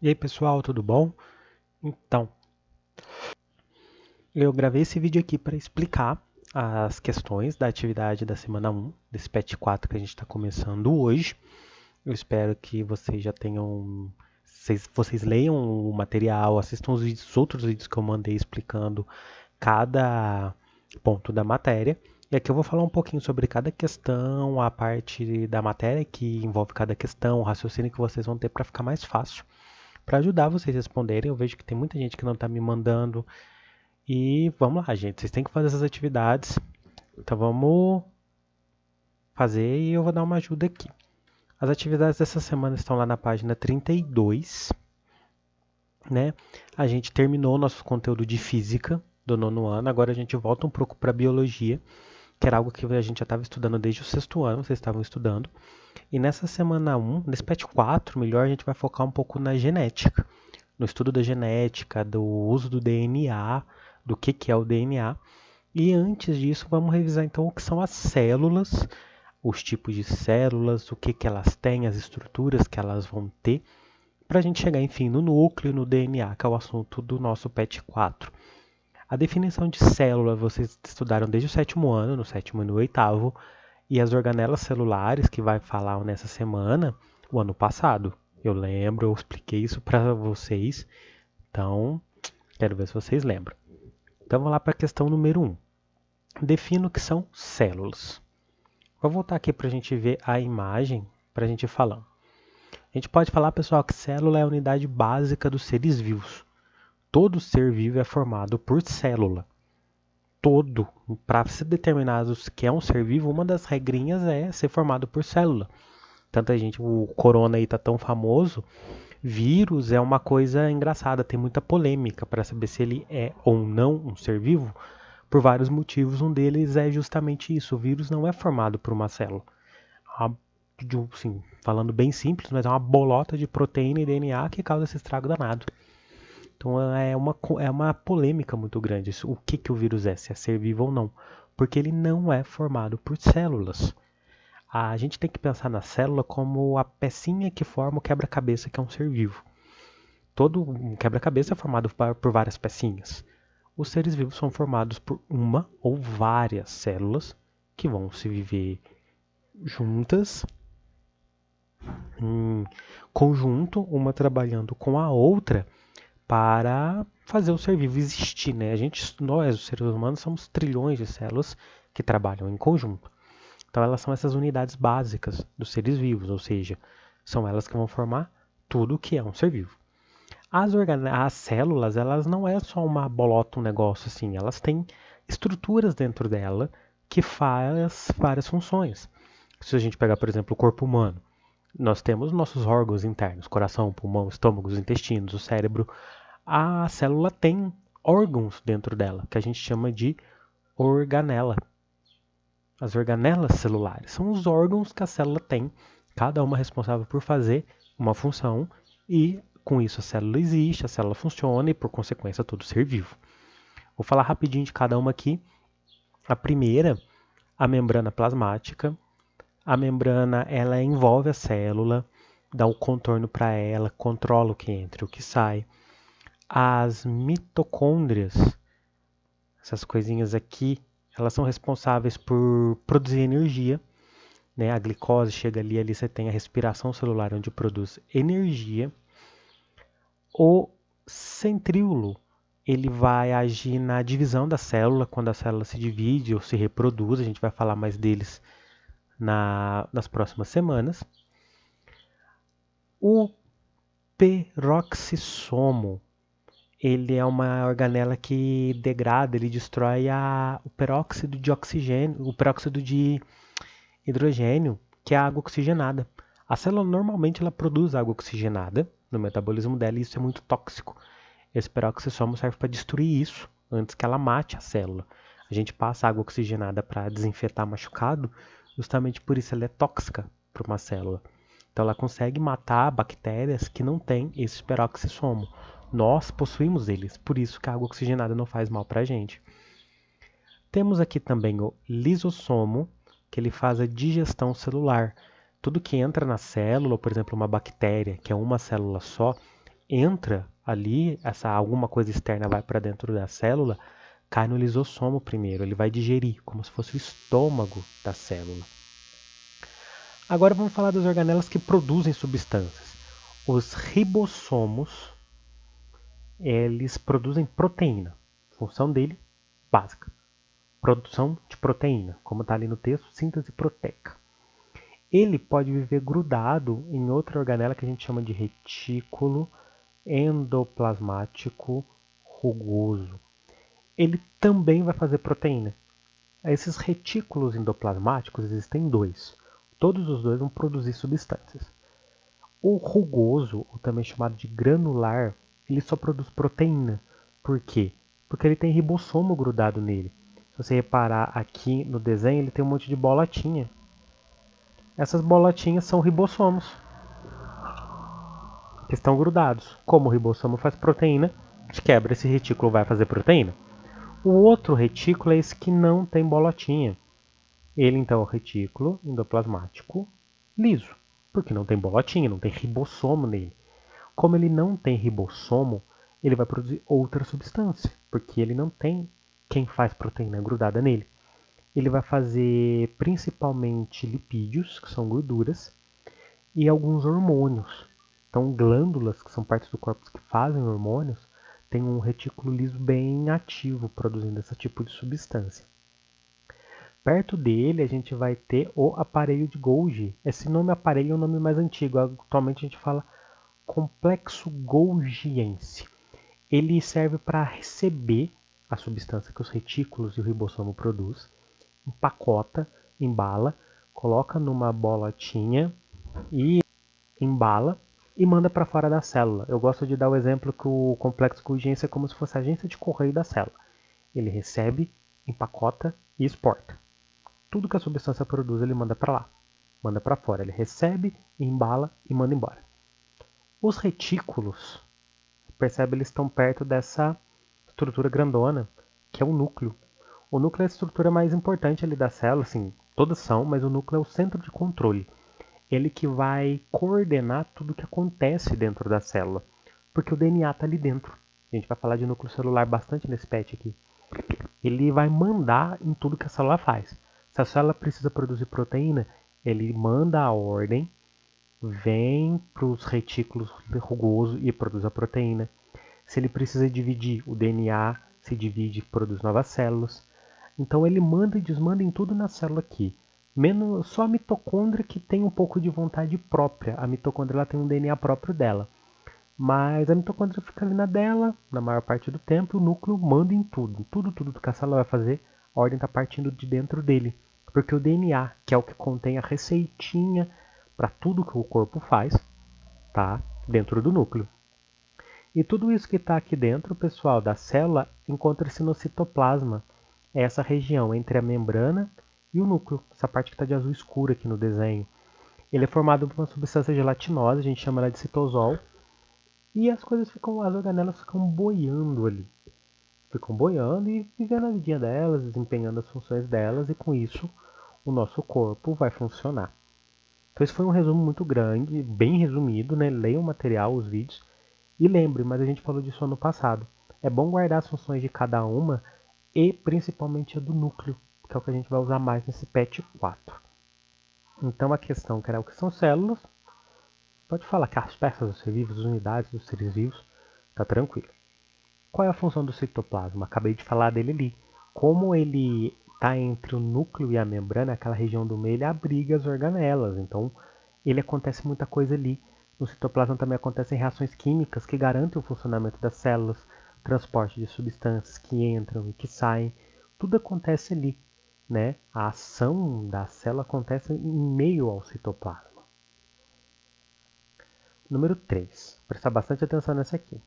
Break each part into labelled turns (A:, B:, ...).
A: E aí pessoal, tudo bom? Então, eu gravei esse vídeo aqui para explicar as questões da atividade da semana 1, desse PET 4 que a gente está começando hoje. Eu espero que vocês já tenham. Vocês leiam o material, assistam os outros vídeos que eu mandei explicando cada ponto da matéria. E aqui eu vou falar um pouquinho sobre cada questão, a parte da matéria que envolve cada questão, o raciocínio que vocês vão ter para ficar mais fácil. Para ajudar vocês a responderem, eu vejo que tem muita gente que não está me mandando. E vamos lá, gente. Vocês têm que fazer essas atividades. Então vamos fazer e eu vou dar uma ajuda aqui. As atividades dessa semana estão lá na página 32, né? A gente terminou o nosso conteúdo de física do nono ano. Agora a gente volta um pouco para biologia, que era algo que a gente já estava estudando desde o sexto ano, vocês estavam estudando. E nessa semana 1, nesse PET 4, melhor, a gente vai focar um pouco na genética, no estudo da genética, do uso do DNA, do que é o DNA. E antes disso, vamos revisar então o que são as células, os tipos de células, o que elas têm, as estruturas que elas vão ter, para a gente chegar, enfim, no núcleo, no DNA, que é o assunto do nosso PET 4. A definição de célula vocês estudaram desde o sétimo ano, no sétimo e no oitavo, e as organelas celulares, que vai falar nessa semana, o ano passado. Eu lembro, eu expliquei isso para vocês, então quero ver se vocês lembram. Então vamos lá para a questão número 1. Defino o que são células. Vou voltar aqui para a gente ver a imagem, para a gente falar. A gente pode falar, pessoal, que célula é a unidade básica dos seres vivos. Todo ser vivo é formado por célula. Todo. Para ser determinado que é um ser vivo, uma das regrinhas é ser formado por célula. Tanta gente, o corona aí tá tão famoso. Vírus é uma coisa engraçada, tem muita polêmica para saber se ele é ou não um ser vivo, por vários motivos. Um deles é justamente isso: o vírus não é formado por uma célula. Assim, falando bem simples, mas é uma bolota de proteína e DNA que causa esse estrago danado. Então é uma polêmica muito grande isso, o que o vírus é, se é ser vivo ou não, porque ele não é formado por células. A gente tem que pensar na célula como a pecinha que forma o quebra-cabeça que é um ser vivo. Todo um quebra-cabeça é formado por várias pecinhas. Os seres vivos são formados por uma ou várias células que vão se viver juntas, em conjunto, uma trabalhando com a outra para fazer o ser vivo existir, né? Nós, os seres humanos, somos trilhões de células que trabalham em conjunto. Então elas são essas unidades básicas dos seres vivos, ou seja, são elas que vão formar tudo o que é um ser vivo. As células, elas não é só uma bolota, um negócio assim, elas têm estruturas dentro dela que faz várias funções. Se a gente pegar, por exemplo, o corpo humano, nós temos nossos órgãos internos, coração, pulmão, estômago, os intestinos, o cérebro. A célula tem órgãos dentro dela, que a gente chama de organela. As organelas celulares são os órgãos que a célula tem, cada uma responsável por fazer uma função, e com isso a célula existe, a célula funciona e por consequência todo ser vivo. Vou falar rapidinho de cada uma aqui. A primeira, a membrana plasmática. A membrana, ela envolve a célula, dá o contorno para ela, controla o que entra e o que sai. As mitocôndrias, essas coisinhas aqui, elas são responsáveis por produzir energia, né? A glicose chega ali você tem a respiração celular onde produz energia. O centríolo, ele vai agir na divisão da célula, quando a célula se divide ou se reproduz, a gente vai falar mais deles nas próximas semanas. O peroxissomo, ele é uma organela que degrada, ele destrói o peróxido de oxigênio, o peróxido de hidrogênio, que é a água oxigenada. A célula normalmente ela produz água oxigenada no metabolismo dela e isso é muito tóxico. Esse peroxissomo serve para destruir isso antes que ela mate a célula. A gente passa água oxigenada para desinfetar machucado, justamente por isso ela é tóxica para uma célula. Então ela consegue matar bactérias que não têm esse peroxissomo. Nós possuímos eles, por isso que a água oxigenada não faz mal para a gente. Temos aqui também o lisossomo, que ele faz a digestão celular. Tudo que entra na célula, por exemplo, uma bactéria, que é uma célula só, entra ali, alguma coisa externa vai para dentro da célula, cai no lisossomo primeiro, ele vai digerir, como se fosse o estômago da célula. Agora vamos falar das organelas que produzem substâncias. Os ribossomos, eles produzem proteína. Função dele, básica. Produção de proteína, como está ali no texto, síntese proteica. Ele pode viver grudado em outra organela que a gente chama de retículo endoplasmático rugoso. Ele também vai fazer proteína. Esses retículos endoplasmáticos existem dois. Todos os dois vão produzir substâncias. O rugoso, ou também chamado de granular, ele só produz proteína. Por quê? Porque ele tem ribossomo grudado nele. Se você reparar aqui no desenho, ele tem um monte de bolotinha. Essas bolotinhas são ribossomos, que estão grudados. Como o ribossomo faz proteína, a gente quebra esse retículo, vai fazer proteína. O outro retículo é esse que não tem bolotinha. Ele, então, é o retículo endoplasmático liso, porque não tem bolotinha, não tem ribossomo nele. Como ele não tem ribossomo, ele vai produzir outra substância, porque ele não tem quem faz proteína grudada nele. Ele vai fazer principalmente lipídios, que são gorduras, e alguns hormônios. Então, glândulas, que são partes do corpo que fazem hormônios, tem um retículo liso bem ativo produzindo esse tipo de substância. Perto dele a gente vai ter o aparelho de Golgi. Esse nome aparelho é um nome mais antigo, atualmente a gente fala complexo golgiense. Ele serve para receber a substância que os retículos e o ribossomo produz, empacota, embala, coloca numa bolotinha e embala e manda para fora da célula. Eu gosto de dar o exemplo que o complexo golgiense é como se fosse a agência de correio da célula. Ele recebe, empacota e exporta. Tudo que a substância produz ele manda para lá, manda para fora. Ele recebe, embala e manda embora. Os retículos, percebe, eles estão perto dessa estrutura grandona, que é o núcleo. O núcleo é a estrutura mais importante ali da célula, assim, todas são, mas o núcleo é o centro de controle. Ele que vai coordenar tudo o que acontece dentro da célula, porque o DNA está ali dentro. A gente vai falar de núcleo celular bastante nesse PET aqui. Ele vai mandar em tudo que a célula faz. Se a célula precisa produzir proteína, ele manda a ordem, vem para os retículos rugosos e produz a proteína. Se ele precisa dividir, o DNA se divide e produz novas células. Então ele manda e desmanda em tudo na célula aqui. Menos só a mitocôndria que tem um pouco de vontade própria. A mitocôndria ela tem um DNA próprio dela. Mas a mitocôndria fica ali na dela, na maior parte do tempo, e o núcleo manda em tudo. Tudo que a célula vai fazer, a ordem está partindo de dentro dele. Porque o DNA, que é o que contém a receitinha para tudo que o corpo faz, está dentro do núcleo. E tudo isso que está aqui dentro, pessoal, da célula, encontra-se no citoplasma. É essa região entre a membrana e o núcleo, essa parte que está de azul escuro aqui no desenho. Ele é formado por uma substância gelatinosa, a gente chama ela de citosol, e as organelas ficam boiando ali. Ficam boiando e vivendo a vidinha delas, desempenhando as funções delas, e com isso o nosso corpo vai funcionar. Então esse foi um resumo muito grande, bem resumido, né? Leiam o material, os vídeos, e lembre, mas a gente falou disso ano passado. É bom guardar as funções de cada uma e principalmente a do núcleo, que é o que a gente vai usar mais nesse PET 4. Então a questão que era o que são células, pode falar que as peças dos seres vivos, as unidades dos seres vivos, tá tranquilo. Qual é a função do citoplasma? Acabei de falar dele ali. Como ele está entre o núcleo e a membrana, aquela região do meio, ele abriga as organelas. Então, ele acontece muita coisa ali. No citoplasma também acontecem reações químicas que garantem o funcionamento das células, transporte de substâncias que entram e que saem. Tudo acontece ali, né? A ação da célula acontece em meio ao citoplasma. Número 3. Prestar bastante atenção nessa aqui.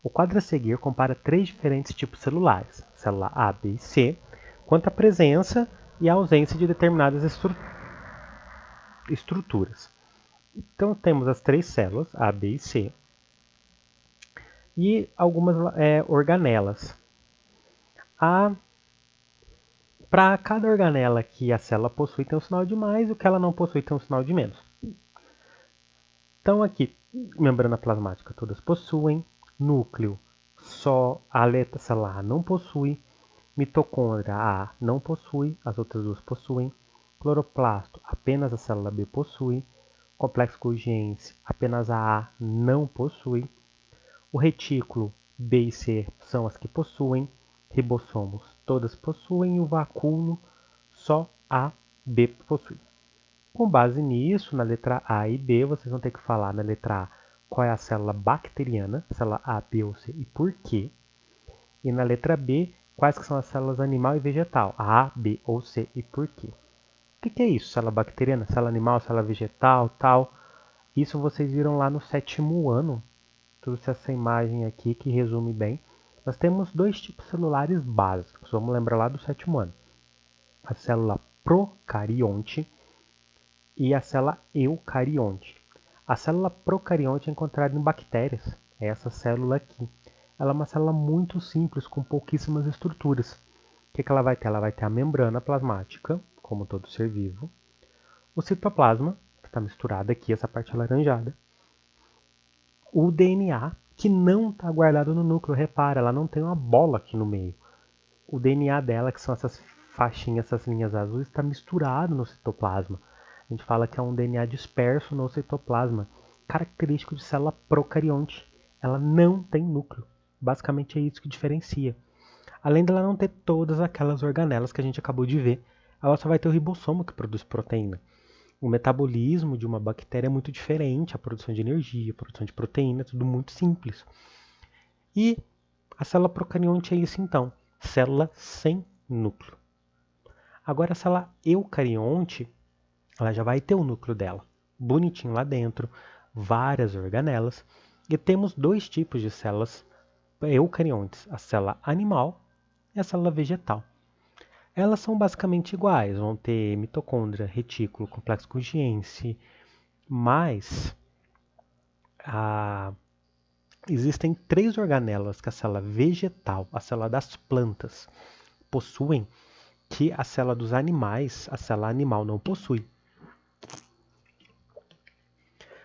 A: O quadro a seguir compara 3 diferentes tipos celulares, célula A, B e C, quanto à presença e à ausência de determinadas estruturas. Então temos as 3 células, A, B e C, e algumas organelas. Para cada organela que a célula possui tem um sinal de mais e o que ela não possui tem um sinal de menos. Então aqui Membrana plasmática todas possuem. Núcleo, só a letra célula A não possui. Mitocôndria A não possui, as outras duas possuem. Cloroplasto, apenas a célula B possui. Complexo Golgi apenas a A não possui. O retículo B e C são as que possuem. Ribossomos, todas possuem. E o vacúolo, só A, B possui. Com base nisso, na letra A e B, vocês vão ter que falar na letra A qual é a célula bacteriana, célula A, B ou C e por quê. E na letra B, quais que são as células animal e vegetal, A, B ou C e por quê. O que é isso? Célula bacteriana, célula animal, célula vegetal, tal. Isso vocês viram lá no 7º ano. Trouxe essa imagem aqui que resume bem. Nós temos dois tipos celulares básicos. Vamos lembrar lá do 7º ano. A célula procarionte e a célula eucarionte. A célula procarionte é encontrada em bactérias. É essa célula aqui. Ela é uma célula muito simples, com pouquíssimas estruturas. O que ela vai ter? Ela vai ter a membrana plasmática, como todo ser vivo. O citoplasma, que está misturado aqui, essa parte alaranjada. O DNA, que não está guardado no núcleo. Repara, ela não tem uma bola aqui no meio. O DNA dela, que são essas faixinhas, essas linhas azuis, está misturado no citoplasma. A gente fala que é um DNA disperso no citoplasma, característico de célula procarionte. Ela não tem núcleo. Basicamente é isso que diferencia. Além dela não ter todas aquelas organelas que a gente acabou de ver, ela só vai ter o ribossomo que produz proteína. O metabolismo de uma bactéria é muito diferente, a produção de energia, a produção de proteína, é tudo muito simples. E a célula procarionte é isso então, célula sem núcleo. Agora a célula eucarionte, ela já vai ter o núcleo dela, bonitinho lá dentro, várias organelas. E temos dois tipos de células eucariontes, a célula animal e a célula vegetal. Elas são basicamente iguais, vão ter mitocôndria, retículo, complexo Golgi, mas existem três organelas que a célula vegetal, a célula das plantas, possuem, que a célula dos animais, a célula animal não possui.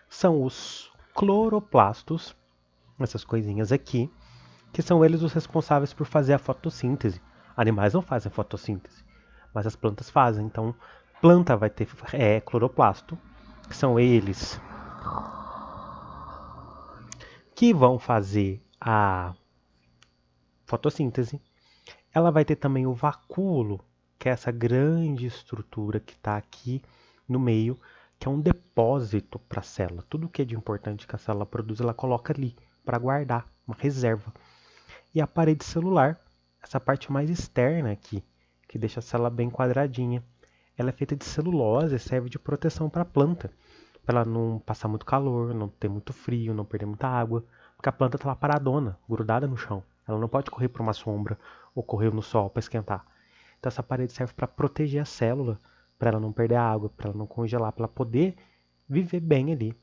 A: São os cloroplastos, essas coisinhas aqui, que são eles os responsáveis por fazer a fotossíntese. Animais não fazem fotossíntese, mas as plantas fazem. Então, planta vai ter cloroplasto, que são eles que vão fazer a fotossíntese. Ela vai ter também o vacúolo, que é essa grande estrutura que está aqui no meio, que é um depósito para a célula. Tudo que é de importante que a célula produz, ela coloca ali para guardar, uma reserva. E a parede celular, essa parte mais externa aqui, que deixa a célula bem quadradinha. Ela é feita de celulose e serve de proteção para a planta, para ela não passar muito calor, não ter muito frio, não perder muita água, porque a planta está lá paradona, grudada no chão. Ela não pode correr para uma sombra ou correr no sol para esquentar. Então essa parede serve para proteger a célula, para ela não perder a água, para ela não congelar, para ela poder viver bem ali.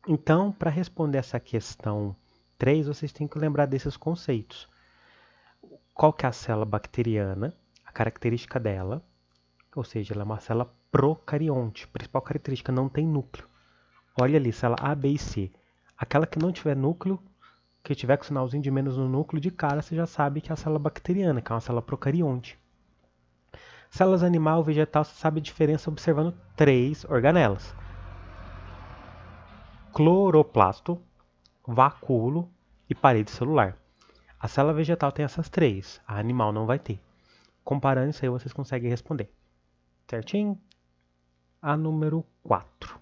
A: Então, para responder essa questão 3, vocês têm que lembrar desses conceitos. Qual que é a célula bacteriana? A característica dela, ou seja, ela é uma célula procarionte. Principal característica, não tem núcleo. Olha ali, célula A, B e C. Aquela que não tiver núcleo, que tiver com sinalzinho de menos no núcleo, de cara você já sabe que é a célula bacteriana, que é uma célula procarionte. Células animal e vegetal, você sabe a diferença observando 3 organelas. Cloroplasto, vacúolo e parede celular. A célula vegetal tem essas 3, a animal não vai ter. Comparando isso aí, vocês conseguem responder. Certinho? A número 4.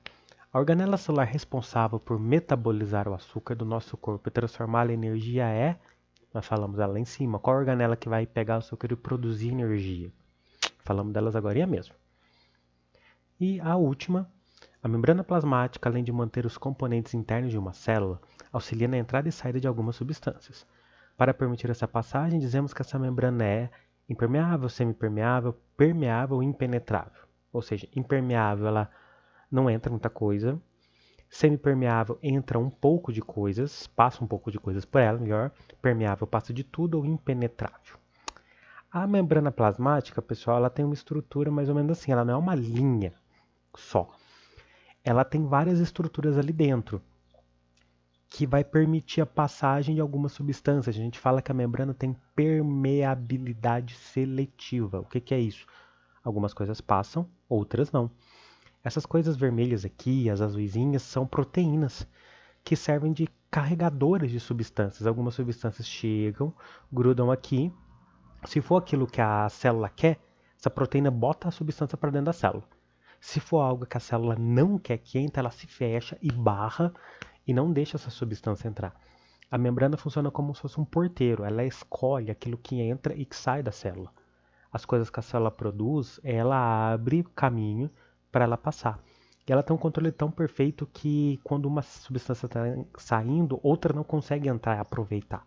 A: A organela celular responsável por metabolizar o açúcar do nosso corpo e transformá-lo em energia nós falamos dela lá em cima, qual organela que vai pegar o açúcar e produzir energia? Falamos delas agora mesmo. E a última, a membrana plasmática, além de manter os componentes internos de uma célula, auxilia na entrada e saída de algumas substâncias. Para permitir essa passagem, dizemos que essa membrana é impermeável, semipermeável, permeável e impenetrável. Ou seja, impermeável, ela não entra muita coisa. Semipermeável, entra um pouco de coisas, passa um pouco de coisas por ela, melhor. Permeável, passa de tudo, ou impenetrável. A membrana plasmática, pessoal, ela tem uma estrutura mais ou menos assim, ela não é uma linha só. Ela tem várias estruturas ali dentro. que vai permitir a passagem de algumas substâncias. A gente fala que a membrana tem permeabilidade seletiva. O que que é isso? Algumas coisas passam, outras não. Essas coisas vermelhas aqui, as azuisinhas, são proteínas que servem de carregadores de substâncias. Algumas substâncias chegam, grudam aqui. Se for aquilo que a célula quer, essa proteína bota a substância para dentro da célula. Se for algo que a célula não quer que entre, ela se fecha e barra e não deixa essa substância entrar. A membrana funciona como se fosse um porteiro, ela escolhe aquilo que entra e que sai da célula. As coisas que a célula produz, ela abre caminho para ela passar. E ela tem um controle tão perfeito que quando uma substância está saindo, outra não consegue entrar e aproveitar.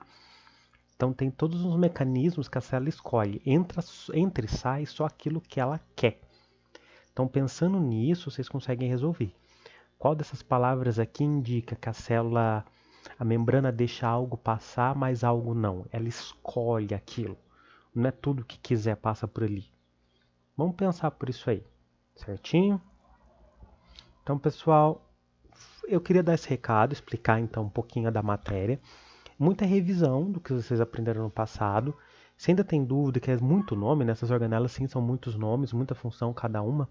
A: Então tem todos os mecanismos que a célula escolhe. Entra e sai só aquilo que ela quer. Então pensando nisso, vocês conseguem resolver. Qual dessas palavras aqui indica que a membrana deixa algo passar, mas algo não? Ela escolhe aquilo. Não é tudo que quiser passa por ali. Vamos pensar por isso aí, certinho? Então, pessoal, eu queria dar esse recado, explicar então um pouquinho da matéria. Muita revisão do que vocês aprenderam no passado. Se ainda tem dúvida, que é muito nome, nessas organelas sim são muitos nomes, muita função cada uma,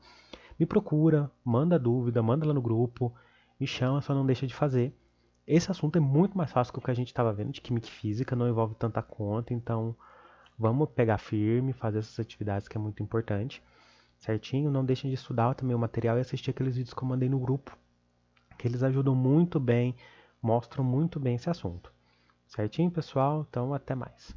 A: me procura, manda dúvida, manda lá no grupo, me chama, só não deixa de fazer. Esse assunto é muito mais fácil que o que a gente estava vendo de química e física, não envolve tanta conta, então vamos pegar firme, fazer essas atividades que é muito importante, certinho? Não deixem de estudar também o material e assistir aqueles vídeos que eu mandei no grupo, que eles ajudam muito bem, mostram muito bem esse assunto. Certinho, pessoal? Então, até mais.